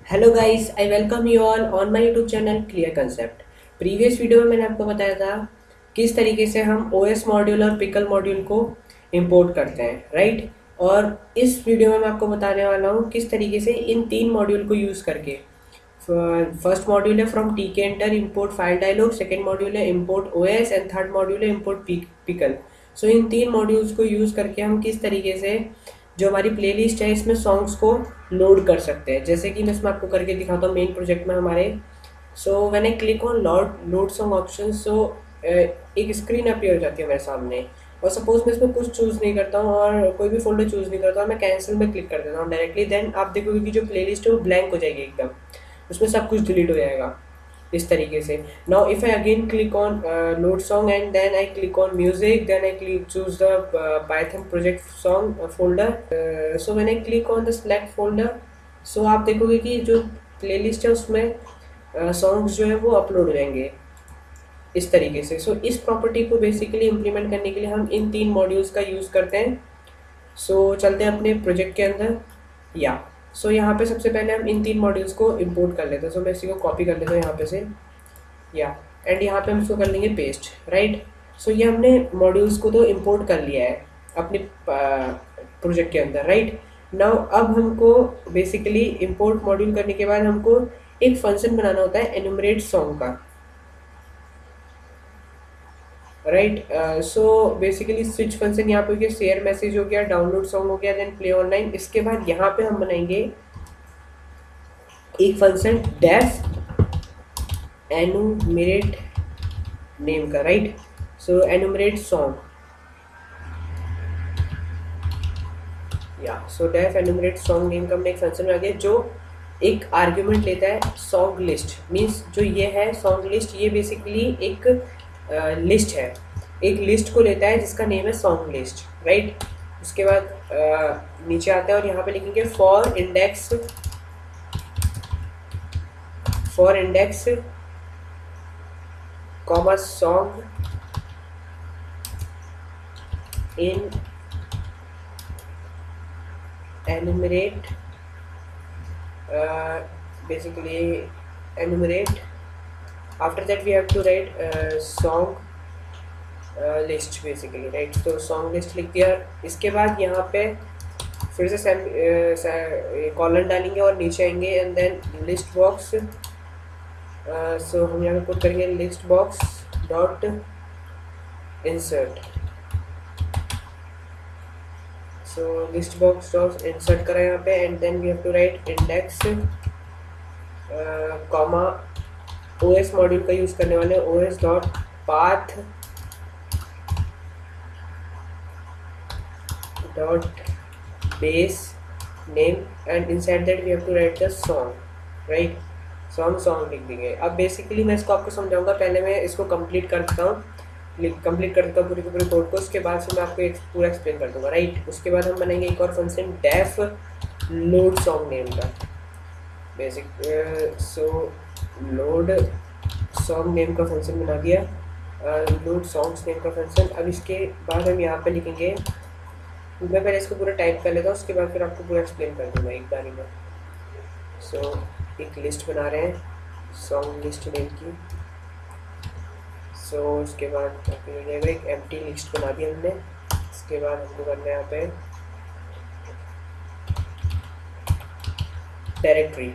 Hello guys, I welcome you all on my YouTube channel clear concept. Previous video में मैंने आपको बताया था किस तरीके से हम ओएस मॉड्यूल और पिकल मॉड्यूल को इंपोर्ट करते हैं, राइट। और इस वीडियो में मैं आपको बताने वाला हूँ किस तरीके से इन तीन मॉड्यूल को यूज़ करके। फर्स्ट मॉड्यूल है from tkinter import file dialog, second module है import OS and third module है इम्पोर्ट पिकल। सो इन तीन मॉड्यूल्स को यूज़ करके हम किस तरीके से जो हमारी प्लेलिस्ट है इसमें सॉन्ग्स को लोड कर सकते हैं। जैसे कि मैं इसमें आपको करके दिखाता हूँ मेन प्रोजेक्ट में हमारे। So when I click on load song option, so एक स्क्रीन अपीयर हो जाती है मेरे सामने। और सपोज मैं इसमें कुछ चूज़ नहीं करता हूँ और कोई भी फोल्डर चूज़ नहीं करता हूँ, मैं कैंसिल में क्लिक कर देता हूँ डायरेक्टली। देन आप देखोगे कि जो प्लेलिस्ट है वो ब्लैंक हो जाएगी एकदम, उसमें सब कुछ डिलीट हो जाएगा इस तरीके से। Now if I again click on load song and then I click on music, then I click choose the Python project song folder. So when I click on the select folder, so आप देखोगे कि जो playlist है उसमें songs जो है वो upload हो जाएंगे इस तरीके से। सो इस प्रॉपर्टी को बेसिकली इम्प्लीमेंट करने के लिए हम इन तीन मॉड्यूल्स का यूज़ करते हैं। सो चलते हैं अपने प्रोजेक्ट के अंदर। या सो यहाँ पे सबसे पहले हम इन तीन मॉड्यूल्स को इंपोर्ट कर लेते हैं। सो मैं इसी को कॉपी कर लेता हूँ यहाँ पे से। या एंड यहाँ पे हम इसको कर लेंगे पेस्ट, राइट। सो ये हमने मॉड्यूल्स को तो इंपोर्ट कर लिया है अपने प्रोजेक्ट के अंदर, राइट। नाउ अब हमको बेसिकली इंपोर्ट मॉड्यूल करने के बाद हमको एक फंक्शन बनाना होता है एनुमरेट सॉन्ग का, right. So basically switch function यहाँ पे हो गया, शेयर मैसेज हो गया, डाउनलोड सॉन्ग हो गया, देन प्ले ऑनलाइन। इसके बाद यहाँ पे हम बनाएंगे एक फंक्शन डेफ एनुमरेट नेम का, राइट। सो एनुमरेट सॉन्ग, या so def enumerate song name का हमने एक फंक्शन बना दिया जो एक आर्ग्यूमेंट लेता है सॉन्ग लिस्ट। मीन्स जो ये है सॉन्ग लिस्ट, ये बेसिकली एक लिस्ट है, एक लिस्ट को लेता है जिसका नेम है सॉन्ग लिस्ट, राइट। उसके बाद नीचे आता है और यहाँ पे लिखेंगे for index comma song in enumerate basically enumerate. After that we have to write song list basically, right। तो song list लिख दिया। इसके बाद यहाँ पे फिर से कॉलन डालेंगे और नीचे आएंगे and then list box. So हम यहाँ पे पुट करेंगे list box dot insert. So list box dot insert करा यहाँ पे and then we have to write index comma OS module का यूज करने वाले OS dot path dot base name and inside that we have to write the song, right. Song लिख देंगे। अब basically मैं इसको आपको समझाऊंगा, पहले मैं इसको कंप्लीट कर देता हूँ, कंप्लीट कर देता हूँ पूरी की पूरी कोड को। उसके बाद से मैं आपको एक पूरा एक्सप्लेन कर दूंगा, राइट। उसके बाद हम बनाएंगे एक और function def load song name का basic. So load song name का फंक्शन बना दिया, लोड सॉन्ग्स नेम का फंक्शन। अब इसके बाद हम यहाँ पे लिखेंगे, मैं पहले इसको पूरा टाइप कर लेता हूँ, उसके बाद फिर आपको पूरा एक्सप्लेन कर दूंगा एक बारी में। सो एक लिस्ट बना रहे हैं सॉन्ग लिस्ट नेम की। सो उसके बाद हो जाएगा एक एम्प्टी लिस्ट बना दी हमने। इसके बाद हमको करना है यहाँ पे डायरेक्टरी,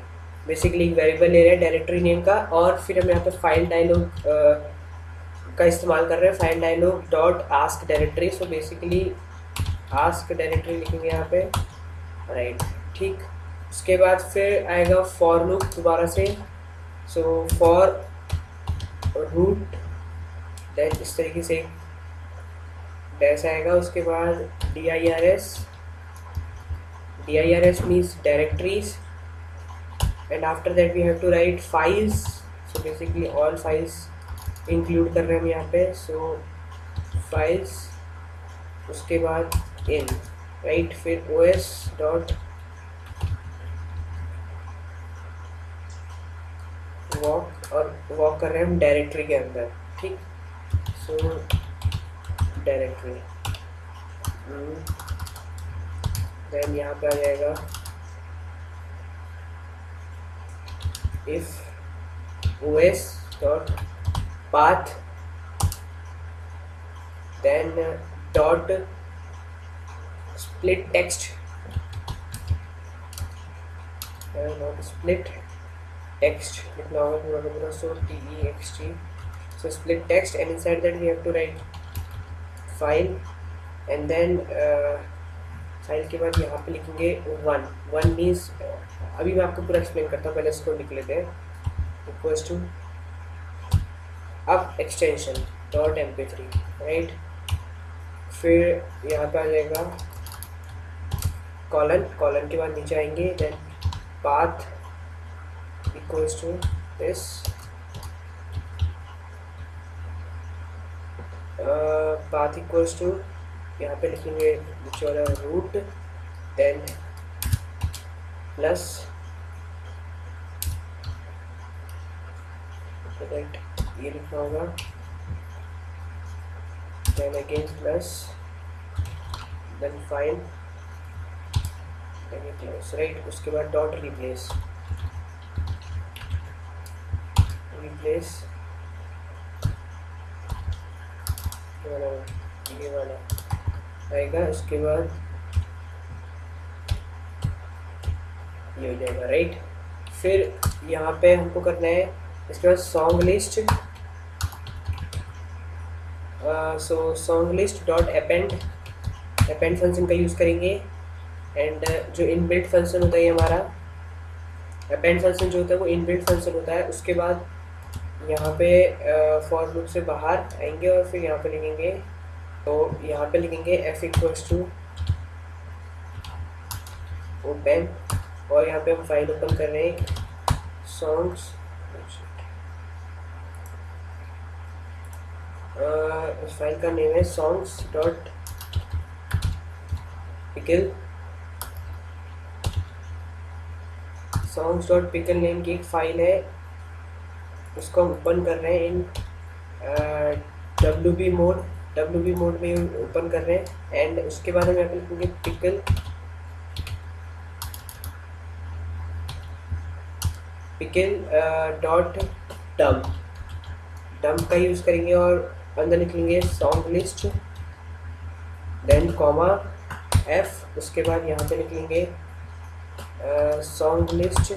बेसिकली एक वेरिएबल ले रहे हैं डायरेक्टरी नेम का। और फिर हम यहाँ पे फाइल डायलॉग का इस्तेमाल कर रहे हैं, file dialog dot ask directory. So basically ask directory लिखेंगे यहाँ पे, राइट, ठीक। उसके बाद फिर आएगा फॉर लूप दोबारा से। सो फॉर रूट देन इस तरीके से डैश आएगा। उसके बाद dir means directories and after that we have to write files. So basically all files include कर रहे हैं हम यहाँ पे। सो फाइल्स, उसके बाद इन, राइट। फिर os डॉट वॉक, और वॉक कर रहे हैं हम डायरेक्टरी के अंदर, ठीक। सो डायरेक्टरी देन यहाँ पे आ जाएगा if os dot path then dot split text not split text लिखना होगा पूरा का पूरा, so text, so split text, and inside that we have to write file, and then file के बाद यहाँ पे लिखेंगे वन मीन्स, अभी मैं आपको पूरा एक्सप्लेन करता हूँ, पहले इसको लिख लेते हैं, इक्वल्स टू अब एक्सटेंशन डॉट mp3 राइट, फिर यहाँ पे आ जाएगा कॉलन के बाद नीचे आएंगे, then path equals to this path equals to, यहाँ पे लिखेंगे नीचे वाला रूट, देन प्लस ये लिखना होगा, then again plus, then file, replace right, उसके बाद डॉट रिप्लेस ये वाला आएगा, उसके बाद ये हो जाएगा राइट। फिर यहाँ पे हमको करना है इसके बाद song list, so song list dot append function का यूज़ करेंगे, एंड जो इनबिल्ट फंक्शन होता है हमारा अपेंड फंक्शन जो होता है वो इनबिल्ट फंक्शन होता है। उसके बाद यहाँ पे फॉर लूप से बाहर आएंगे और फिर यहाँ पे लिखेंगे, तो यहाँ पे लिखेंगे f इक्वल्स टू ओपन, और यहाँ पे हम फाइल ओपन कर रहे हैं सॉन्ग्स, इस फाइल का नेम है सॉन्ग्स डॉट पिकल नेम की एक फाइल है, उसको हम ओपन कर रहे हैं इन WB मोड में ओपन कर रहे हैं, एंड उसके बाद हम यहाँ पे लिखेंगे पिकल डॉट डम्प का यूज़ करेंगे, और अंदर लिखेंगे song list, then comma f, उसके बाद यहाँ पे लिखेंगे सॉन्ग लिस्ट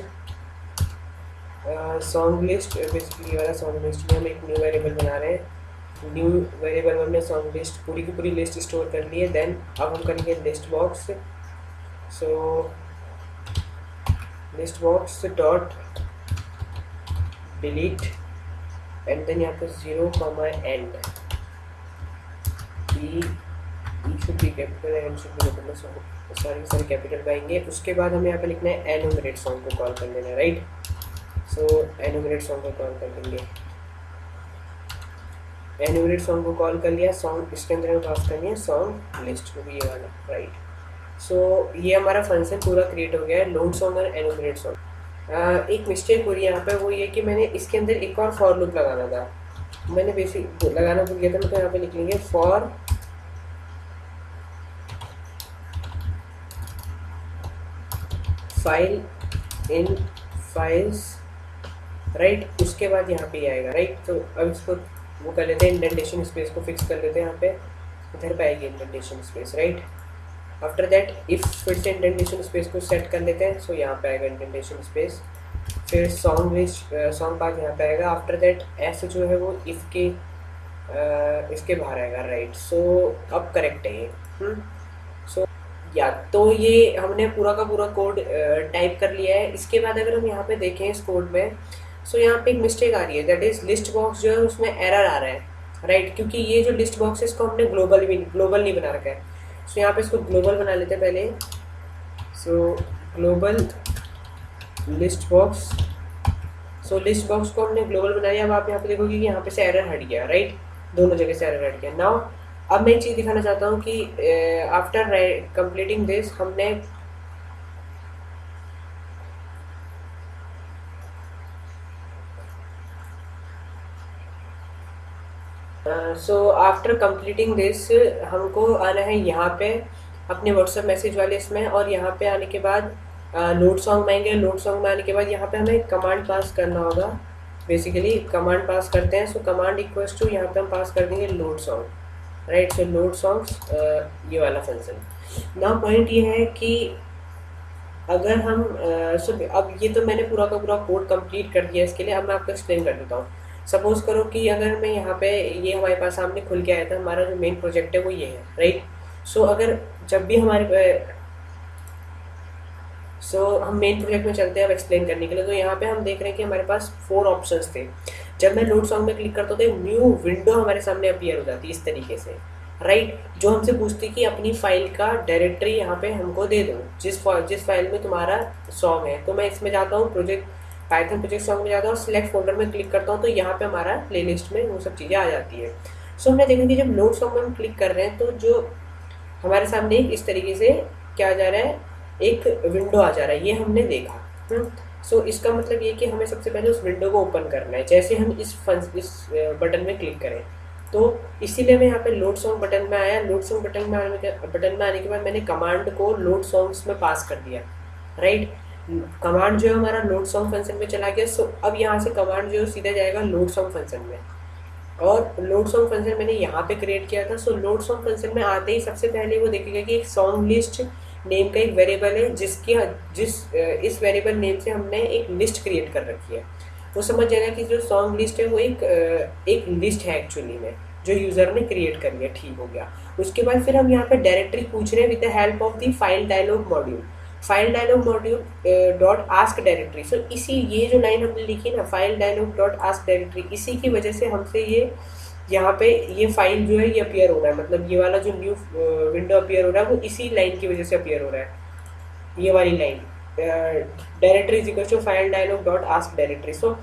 बेसिकली वाला सॉन्ग लिस्ट में हम एक न्यू वेरिएबल बना रहे हैं, न्यू वेरिएबल में हमने सॉन्ग लिस्ट पूरी की पूरी लिस्ट स्टोर कर ली है। देन अब हम करेंगे list box, so list box dot delete, and then यहाँ पे 0, and E should be capital, and should be capital, सारी कैपिटल पाएंगे। उसके बाद हमें यहाँ पे लिखना है एनुमरेट सॉन्ग को कॉल कर लेना राइट, सो एनुमरेट सॉन्ग को कॉल कर लेंगे, एनुमरेट सॉन्ग को कॉल कर लिया, सॉन्ग इसके अंदर हमें पास करनी है सॉन्ग लिस्ट को भी ये वाला राइट। सो ये हमारा फंक्शन पूरा क्रिएट हो गया है, लोड सॉन्ग और एनुमरेट सॉन्ग। एक मिस्टेक हो रही है यहाँ पे, वो ये कि मैंने इसके अंदर एक और फॉर लूप लगाना था, मैंने बेसिक लगाना भूल गया था, तो यहाँ पे लिख लेंगे for file in files right, उसके बाद यहाँ पे आएगा राइट। तो अब इसको वो कर लेते हैं, इंडेंटेशन स्पेस को फिक्स कर लेते हैं, यहाँ पे इधर पे आएगी indentation space right. After that if फिर से इंडेंटेशन स्पेस को सेट कर लेते हैं, सो यहाँ पे आएगा इंडेंटेशन स्पेस, फिर सॉन्ग लिस्ट सॉन्ग पार्ट यहाँ पे आएगा। आफ्टर दैट एफ जो है वो इफ के इसके बाहर आएगा राइट। सो अब करेक्ट है ये सो या तो ये हमने पूरा का पूरा कोड टाइप कर लिया है। इसके बाद अगर हम यहाँ पे देखें इस कोड में, सो यहाँ पे एक मिस्टेक आ रही है, दैट इज लिस्ट बॉक्स जो है उसमें एरर आ रहा है राइट, क्योंकि ये जो लिस्ट बॉक्स है इसको हमने ग्लोबल नहीं बना रखा है। सो यहाँ पे इसको ग्लोबल बना लेते हैं पहले, सो global list box, so list box को हमने ग्लोबल बनाया। अब आप यहाँ पे देखोगे कि यहाँ पे से एरर हट गया राइट, दोनों जगह से एरर हट गया। नाउ अब मैं एक चीज़ दिखाना चाहता हूँ कि आफ्टर कंप्लीटिंग दिस हमने आफ्टर कंप्लीटिंग दिस हमको आना है यहाँ पे अपने व्हाट्सएप मैसेज वाले इसमें, और यहाँ पे आने के बाद लोड सॉन्ग में आएंगे। लोड सॉन्ग में आने के बाद यहाँ पे हमें कमांड पास करना होगा। बेसिकली कमांड पास करते हैं, सो कमांड इक्वल्स टू यहाँ पे हम पास कर देंगे लोड सॉन्ग, राइट। सो लोड सॉन्ग्स ये वाला फंक्शन। ना पॉइंट ये है कि अगर हम अब ये तो मैंने पूरा का पूरा कोड कंप्लीट कर दिया इसके लिए। अब मैं आपको एक्सप्लेन कर देता हूँ। सपोज करो कि अगर मैं यहाँ पे ये हमारे पास सामने खुल के आया था, हमारा जो मेन प्रोजेक्ट है वो ये है, राइट। सो अगर जब भी हम मेन प्रोजेक्ट में चलते हैं अब एक्सप्लेन करने के लिए। तो यहाँ पे हम देख रहे हैं कि हमारे पास 4 ऑप्शंस थे। जब मैं लोड सॉन्ग में क्लिक करता हूँ तो एक न्यू विंडो हमारे सामने अपीयर हो जाती है इस तरीके से, राइट। जो हमसे पूछती कि अपनी फाइल का डायरेक्टरी यहाँ पे हमको दे दो, जिस फाइल में तुम्हारा सॉन्ग है। तो मैं इसमें जाता हूँ, पाइथन प्रोजेक्ट सॉन्ग में जाता हूँ, सिलेक्ट फोल्डर में क्लिक करता हूँ, तो यहाँ पे हमारा प्लेलिस्ट में वो सब चीज़ें आ जाती है। सो हमने देखा कि जब लोड सॉन्ग में हम क्लिक कर रहे हैं तो जो हमारे सामने इस तरीके से क्या आ जा रहा है, एक विंडो आ जा रहा है, ये हमने देखा। सो इसका मतलब ये कि हमें सबसे पहले उस विंडो को ओपन करना है जैसे हम इस बटन में क्लिक करें। तो इसीलिए मैं यहाँ पे लोड सॉन्ग बटन में आया। लोड सॉन्ग बटन में आने के बाद मैंने कमांड को लोड सॉन्ग्स में पास कर दिया, राइट। कमांड जो है हमारा लोड सॉन्ग फंक्शन में चला गया। सो अब यहाँ से कमांड जो सीधा जाएगा लोड सॉन्ग फंक्शन में, और लोड सॉन्ग फंक्शन मैंने यहाँ पे क्रिएट किया था। सो लोड सॉन्ग फंक्शन में आते ही सबसे पहले वो देखेगा कि एक सॉन्ग लिस्ट नेम का एक वेरिएबल है इस वेरिएबल नेम से हमने एक लिस्ट क्रिएट कर रखी है। वो समझ जाएगा कि जो सॉन्ग लिस्ट है वो एक लिस्ट है एक्चुअली में, जो यूज़र ने क्रिएट कर लिया। ठीक हो गया। उसके बाद फिर हम यहाँ पे डायरेक्टरी पूछ रहे हैं with the help of the file dialog module dot ask directory. So इसी ये जो लाइन हमने लिखी ना, file dialog dot ask directory, इसी की वजह से हमसे ये यहाँ पे ये फाइल जो है ये अपीयर हो रहा है। मतलब ये वाला जो न्यू विंडो अपीयर हो रहा है वो इसी लाइन की वजह से अपीयर हो रहा है, ये वाली line directory is equal to file dialog dot ask directory. So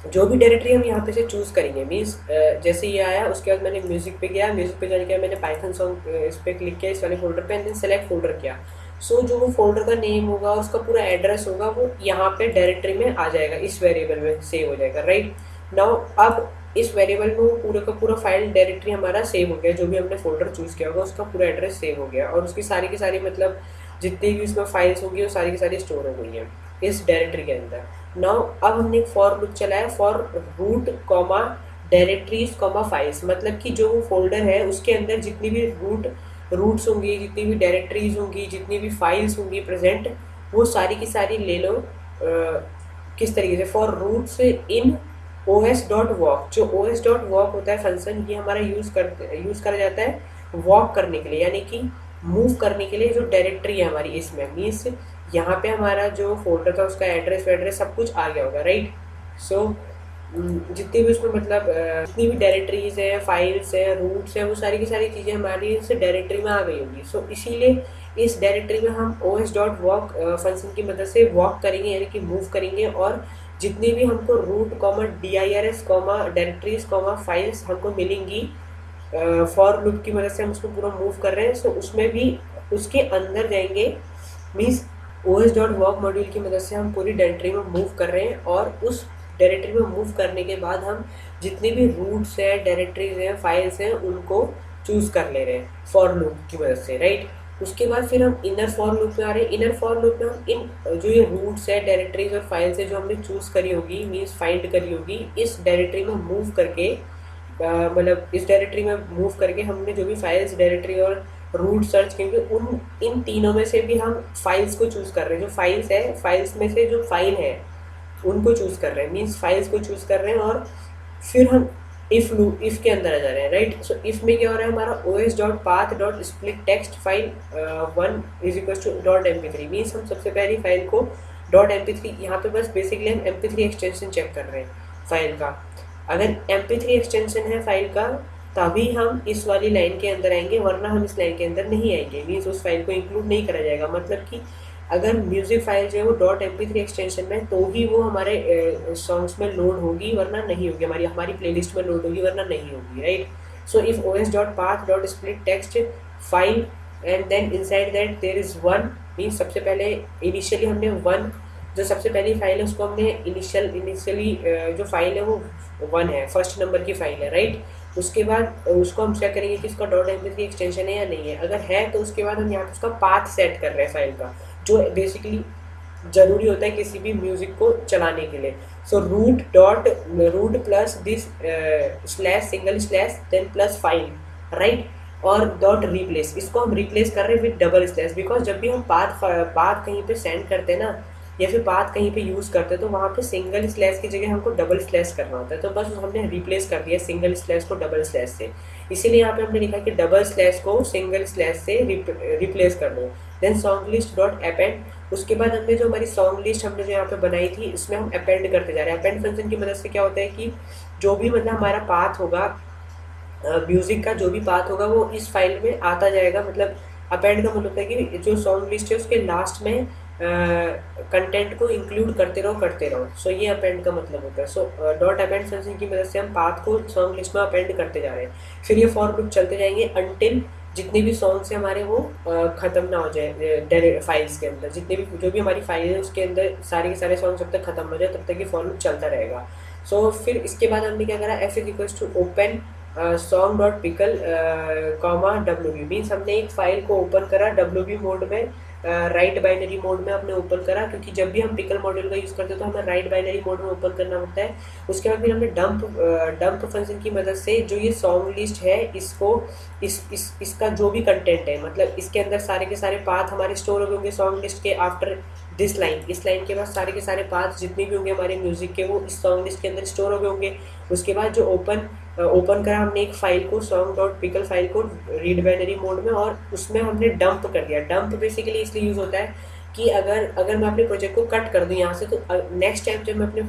जो भी डायरेक्टरी हम यहाँ पे से चूज़ करेंगे, मीन्स जैसे ये आया उसके बाद मैंने म्यूजिक पे गया, म्यूजिक पे जाने के बाद मैंने पाइथन सॉन्ग इस पर क्लिक किया, इस वाले फोल्डर पे, एंड देन सेलेक्ट फोल्डर किया। सो जो वो फोल्डर का नेम होगा, उसका पूरा एड्रेस होगा, वो यहाँ पे डायरेक्टरी में आ जाएगा, इस वेरिएबल में सेव हो जाएगा, राइट। नाउ अब इस वेरिएबल में वो पूरा का पूरा फाइल डायरेक्टरी हमारा सेव हो गया। जो भी हमने फोल्डर चूज़ किया होगा उसका पूरा एड्रेस सेव हो गया, और उसकी सारी की सारी मतलब जितनी भी उसमें फाइल्स होंगी वो सारी की सारी स्टोर हो गई है इस डायरेक्टरी के अंदर। नाउ अब हमने एक फॉर लूप चलाया, for root comma directories comma files, मतलब कि जो वो फोल्डर है उसके अंदर जितनी भी रूट्स होंगी, जितनी भी डायरेक्टरीज होंगी, जितनी भी फाइल्स होंगी प्रेजेंट, वो सारी की सारी ले लो। किस तरीके से, फॉर रूट्स इन os.walk। जो os.walk होता है फंक्शन, ये हमारा यूज़ करा जाता है वॉक करने के लिए, यानी कि मूव करने के लिए। जो डायरेक्टरी है हमारी इसमें, मीन्स यहाँ पे हमारा जो फोल्डर था उसका एड्रेस सब कुछ आ गया होगा, राइट। सो जितनी भी उसमें मतलब जितनी भी डायरेक्टरीज हैं, फाइल्स हैं, रूट्स हैं, वो सारी की सारी चीज़ें हमारी इस डायरेक्टरी में आ गई होंगी। सो इसीलिए इस डायरेक्टरी में हम os.walk फंक्शन की मदद से वॉक करेंगे, यानी कि मूव करेंगे, और जितनी भी हमको root comma dirs comma directories comma files हमको मिलेंगी फॉर लूप की मदद से हम उसको पूरा मूव कर रहे हैं। सो उसमें भी उसके अंदर जाएंगे, मीन्स os.walk मॉड्यूल की मदद से हम पूरी डायरेक्टरी में मूव कर रहे हैं, और उस डायरेक्टरी में मूव करने के बाद हम जितने भी रूट्स हैं, डायरेक्टरीज हैं, फाइल्स हैं, उनको चूज़ कर ले रहे हैं फॉर लूप की मदद से, राइट। उसके बाद फिर हम इनर फॉर लूप में आ रहे हैं। इनर फॉर लूप में हम इन जो ये रूट्स है, डायरेक्टरीज और फाइल्स है जो हमने चूज़ करी होगी, मीन्स फाइंड करी होगी, इस डायरेक्टरी में मूव करके मतलब इस डायरेक्टरी में मूव करके हमने जो भी फाइल्स, डायरेक्टरी और रूट सर्च किए इन तीनों में से भी हम फाइल्स को चूज़ कर रहे हैं। जो फाइल्स है, फाइल्स में से जो फाइल है उनको चूज़ कर रहे हैं, मीन्स फाइल्स को चूज़ कर रहे हैं, और फिर हम इफ़ के अंदर आ जा रहे हैं, राइट। सो इफ़ में क्या हो रहा है, हमारा os.path.splittextfile 1 is equal to .mp3, means हम सबसे पहली फाइल को .mp3, यहाँ पे बस बेसिकली हम mp3 एक्सटेंशन चेक कर रहे हैं फाइल का। अगर mp3 एक्सटेंशन है फाइल का तभी हम इस वाली लाइन के अंदर आएंगे, वरना हम इस लाइन के अंदर नहीं आएंगे, मीन्स उस फाइल को इंक्लूड नहीं करा जाएगा। मतलब कि अगर म्यूज़िक फाइल जो है वो .mp3 एक्सटेंशन में, तो ही वो हमारे सॉन्ग्स में लोड होगी, वरना नहीं होगी, हमारी प्लेलिस्ट में लोड होगी, वरना नहीं होगी, right. So if os.path.splittextfile file and then inside that there is 1, means सबसे पहले इनिशियली हमने 1 जो सबसे पहली फाइल है उसको हमने इनिशियली जो फाइल है वो 1 है, फर्स्ट नंबर की फाइल है, राइट। उसके बाद उसको हम चेक करेंगे कि इसका .mp3 एक्सटेंशन है या नहीं है। अगर है तो उसके बाद हम यहाँ पे उसका पाथ सेट कर रहे हैं फाइल का, जो बेसिकली जरूरी होता है किसी भी म्यूजिक को चलाने के लिए। So root plus this slash single slash then plus file, right, और डॉट रिप्लेस, इसको हम रिप्लेस कर रहे हैं विद डबल स्लैश, बिकॉज जब भी हम पाथ कहीं पे सेंड करते हैं ना, या फिर पाथ कहीं पे यूज़ करते हैं, तो वहाँ पे सिंगल स्लैश की जगह हमको डबल स्लैश करना होता है। तो बस हमने रिप्लेस कर दिया सिंगल स्लैश को डबल स्लैश से, इसीलिए यहाँ पे हमने लिखा कि डबल स्लैश को सिंगल स्लैश से रिप्लेस कर दो। Then song list dot append, उसके बाद हमने जो हमारी सॉन्ग लिस्ट हमने जो यहाँ पे बनाई थी, इसमें हम अपेंड करते जा रहे हैं। अपेंड फंक्शन की मदद से क्या होता है कि जो भी मतलब हमारा पाथ होगा, म्यूजिक का जो भी पाथ होगा वो इस फाइल में आता जाएगा। मतलब अपेंड का मतलब होता है कि जो सॉन्ग लिस्ट है उसके लास्ट में कंटेंट को इंक्लूड करते रहो। सो ये अपेंड का मतलब होता है। सो डॉट अपेंड फंक्शन की मदद से हम पाथ को सॉन्ग लिस्ट में अपेंड करते जा रहे हैं। फिर ये फॉर लूप चलते जाएंगे अनटिल जितने भी सॉन्ग्स हैं हमारे वो ख़त्म ना हो जाए फाइल्स के अंदर, जितने भी जो भी हमारी फाइल है उसके अंदर सारे के सारे सॉन्ग जब तक ख़त्म हो जाए तब तक ये फॉर लूप चलता रहेगा। सो फिर इसके बाद हमने क्या करा, F is equals to open song dot pickle comma W, means हमने एक फाइल को ओपन करा डब्ल्यू मोड में, राइट बाइनरी मोड में हमने ओपन करा, क्योंकि जब भी हम पिकल मॉड्यूल का यूज़ करते हैं तो हमें राइट बाइनरी मोड में ओपन करना होता है। उसके बाद फिर हमने डंप फंक्शन की मदद से जो ये सॉन्ग लिस्ट है इसको इसका जो भी कंटेंट है, मतलब इसके अंदर सारे के सारे पाथ हमारे स्टोर हो गए होंगे सॉन्ग लिस्ट के आफ्टर दिस लाइन, इस लाइन के बाद सारे के सारे पाथ जितने भी होंगे हमारे म्यूजिक के वो इस सॉन्ग लिस्ट के अंदर स्टोर हो गए होंगे। उसके बाद जो ओपन करा हमने एक फाइल को, सॉन्ग डॉट पिकल फाइल को रीड बाइनरी मोड में, और उसमें हमने डंप कर दिया। डंप बेसिकली इसलिए यूज़ होता है कि अगर मैं अपने प्रोजेक्ट को कट कर दूँ यहाँ से, तो नेक्स्ट टाइम जब मैं अपने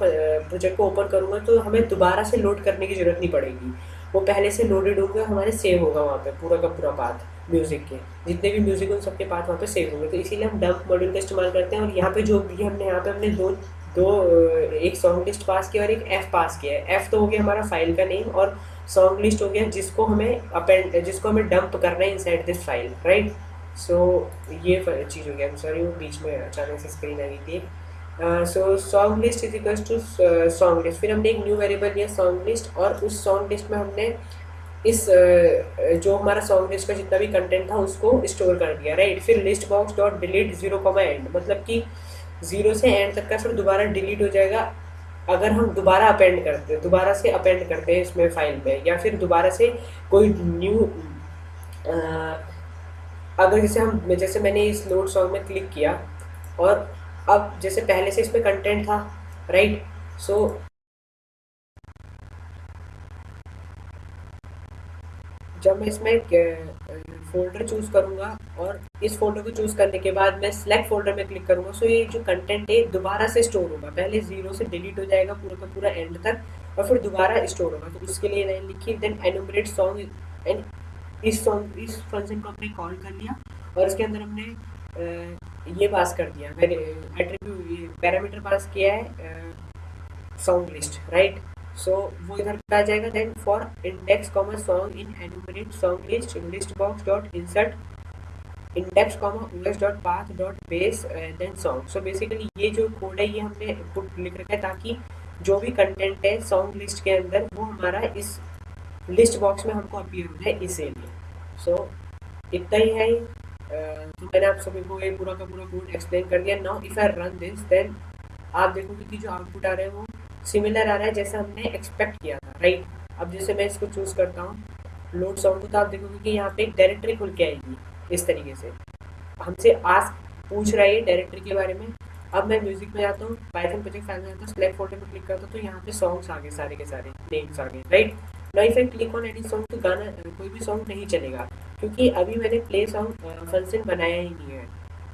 प्रोजेक्ट को ओपन करूँगा तो हमें दोबारा से लोड करने की ज़रूरत नहीं पड़ेगी, वो पहले से लोडेड होगा, हमारे सेव होगा वहाँ पे पूरा का पूरा पाथ म्यूज़िक के, जितने भी म्यूज़िक उन सबके पाथ वहाँ पे सेव होंगे। तो इसीलिए हम डंप मॉड्यूल का इस्तेमाल करते हैं। और यहाँ पे जो भी हमने यहाँ पे हमने दो एक सॉन्ग लिस्ट पास किया और एक एफ पास किया है। एफ तो हो गया हमारा फाइल का नेम, और सॉन्ग लिस्ट हो गया जिसको हमें डंप करना है इनसाइड दिस फाइल, राइट। सो ये चीज़ हो गया। सॉरी वो बीच में अचानक से स्क्रीन आ गई थी। So song list is equals to song list, फिर हमने एक न्यू वेरिएबल लिया सॉन्ग लिस्ट, और उस सॉन्ग लिस्ट में हमने इस जो हमारा सॉन्ग लिस्ट का जितना भी कंटेंट था उसको स्टोर कर दिया, राइट। फिर list box dot delete 0, and, मतलब कि 0 से एंड तक का फिर दोबारा डिलीट हो जाएगा अगर हम दोबारा से अपेंड करते हैं इसमें फाइल में, या फिर दोबारा से कोई न्यू अगर जैसे मैंने इस लोड सॉन्ग में क्लिक किया और अब जैसे पहले से इसमें कंटेंट था, राइट। सो जब मैं इसमें फोल्डर चूज़ करूँगा और इस फोल्डर को चूज़ करने के बाद मैं सिलेक्ट फोल्डर में क्लिक करूँगा, सो ये जो कंटेंट है दोबारा से स्टोर होगा, पहले 0 से डिलीट हो जाएगा पूरा का पूरा एंड तक, और फिर दोबारा स्टोर होगा। तो उसके लिए लाइन लिखी, देन एनुमरेट सॉन्ग, एंड इस फंक्शन को हमने कॉल कर लिया, और इसके अंदर हमने ये पास कर दिया, मैंने एट्रीब्यूट पैरामीटर पास किया है सॉन्ग लिस्ट, राइट। सो वो इधर पे आ जाएगा। Then for index comma song in enumerate song list box dot insert index comma OS dot path dot base then song. So basically ये जो कोड है ये हमने पुट लिख रखा है ताकि जो भी कंटेंट है सॉन्ग लिस्ट के अंदर वो हमारा इस लिस्ट बॉक्स में हमको अपीयर हो जाए, इसीलिए। सो इतना ही है। तो मैंने आप सभी को ये पूरा का पूरा कोड एक्सप्लेन कर दिया। Now if I run this, then आप देखोगे कि जो आउटपुट आ रहा है वो सिमिलर आ रहा है जैसा हमने एक्सपेक्ट किया था, राइट। अब जैसे मैं इसको चूज़ करता हूँ लोड सॉन्ग को, तो आप देखोगे कि यहाँ पे एक डायरेक्टरी खुल के आएगी इस तरीके से, हमसे आस्क पूछ रहा है डायरेक्टरी के बारे में। अब मैं म्यूजिक में जाता हूँ, पाइथन प्रोजेक्ट फाइल में जाता हूँ, सिलेक्ट फोल्डर पर क्लिक करता हूँ, तो यहाँ पे सॉन्ग्स आ गए, सारे के सारे नेम्स आ गए, right. Now if I click on any song, तो गाना कोई भी सॉन्ग नहीं चलेगा क्योंकि अभी मैंने प्ले सॉन्ग फंक्शन बनाया ही नहीं है।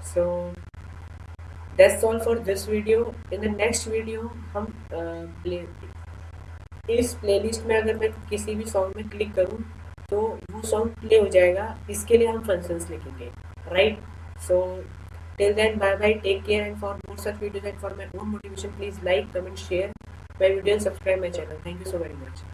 So that's all for this video. In the next video हम इस प्लेलिस्ट में अगर मैं किसी भी सॉन्ग में क्लिक करूँ तो वो सॉन्ग प्ले हो जाएगा, इसके लिए हम फंक्शंस लिखेंगे, right. So till then, bye bye, take care, and for more such videos and for my own motivation, please like, comment, share my video and subscribe my channel. Thank you so very much.